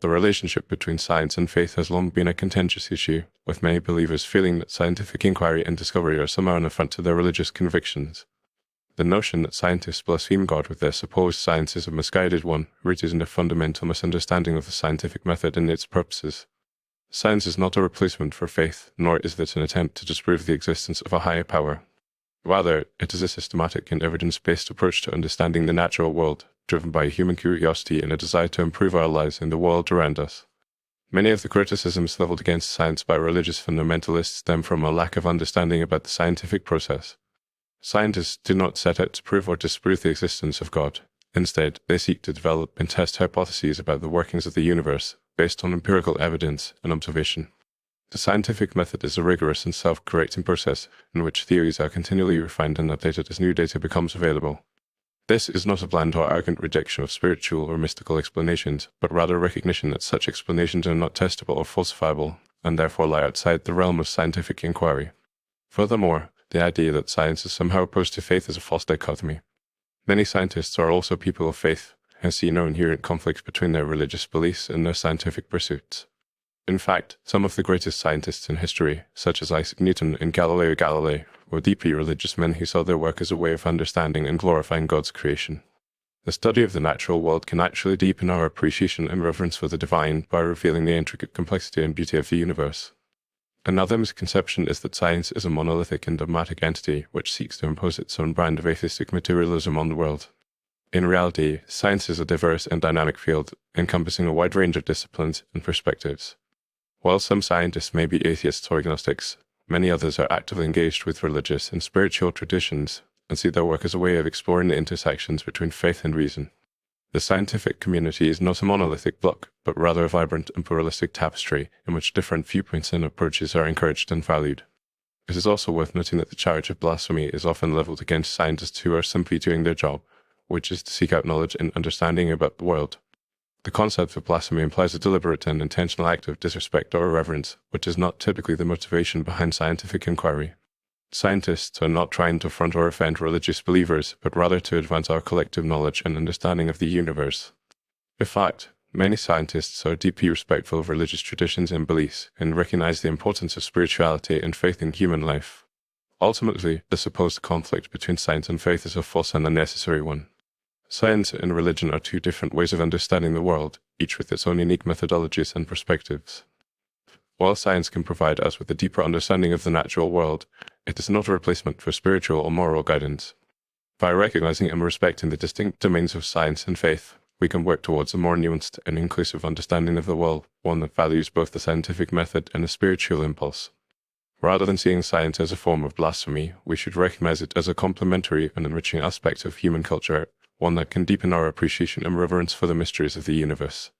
The relationship between science and faith has long been a contentious issue, with many believers feeling that scientific inquiry and discovery are somehow an affront to their religious convictions. The notion that scientists blaspheme God with their supposed science is a misguided one, rooted in a fundamental misunderstanding of the scientific method and its purposes. Science is not a replacement for faith, nor is it an attempt to disprove the existence of a higher power. Rather, it is a systematic and evidence-based approach to understanding the natural world, driven by human curiosity and a desire to improve our lives in the world around us. Many of the criticisms leveled against science by religious fundamentalists stem from a lack of understanding about the scientific process. Scientists do not set out to prove or disprove the existence of God. Instead, they seek to develop and test hypotheses about the workings of the universe, based on empirical evidence and observation. The scientific method is a rigorous and self-correcting process in which theories are continually refined and updated as new data becomes available. This is not a bland or arrogant rejection of spiritual or mystical explanations, but rather a recognition that such explanations are not testable or falsifiable, and therefore lie outside the realm of scientific inquiry. Furthermore, the idea that science is somehow opposed to faith is a false dichotomy. Many scientists are also people of faith, and see no inherent conflict between their religious beliefs and their scientific pursuits. In fact, some of the greatest scientists in history, such as Isaac Newton and Galileo Galilei, were deeply religious men who saw their work as a way of understanding and glorifying God's creation. The study of the natural world can actually deepen our appreciation and reverence for the divine by revealing the intricate complexity and beauty of the universe. Another misconception is that science is a monolithic and dogmatic entity which seeks to impose its own brand of atheistic materialism on the world. In reality, science is a diverse and dynamic field, encompassing a wide range of disciplines and perspectives. While some scientists may be atheists or agnostics, many others are actively engaged with religious and spiritual traditions and see their work as a way of exploring the intersections between faith and reason. The scientific community is not a monolithic block, but rather a vibrant and pluralistic tapestry in which different viewpoints and approaches are encouraged and valued. It is also worth noting that the charge of blasphemy is often leveled against scientists who are simply doing their job, which is to seek out knowledge and understanding about the world. The concept of blasphemy implies a deliberate and intentional act of disrespect or irreverence, which is not typically the motivation behind scientific inquiry. Scientists are not trying to affront or offend religious believers, but rather to advance our collective knowledge and understanding of the universe. In fact, many scientists are deeply respectful of religious traditions and beliefs, and recognize the importance of spirituality and faith in human life. Ultimately, the supposed conflict between science and faith is a false and unnecessary one. Science and religion are two different ways of understanding the world, each with its own unique methodologies and perspectives. While science can provide us with a deeper understanding of the natural world, it is not a replacement for spiritual or moral guidance. By recognizing and respecting the distinct domains of science and faith, we can work towards a more nuanced and inclusive understanding of the world, one that values both the scientific method and the spiritual impulse. Rather than seeing science as a form of blasphemy, we should recognize it as a complementary and enriching aspect of human culture, one that can deepen our appreciation and reverence for the mysteries of the universe.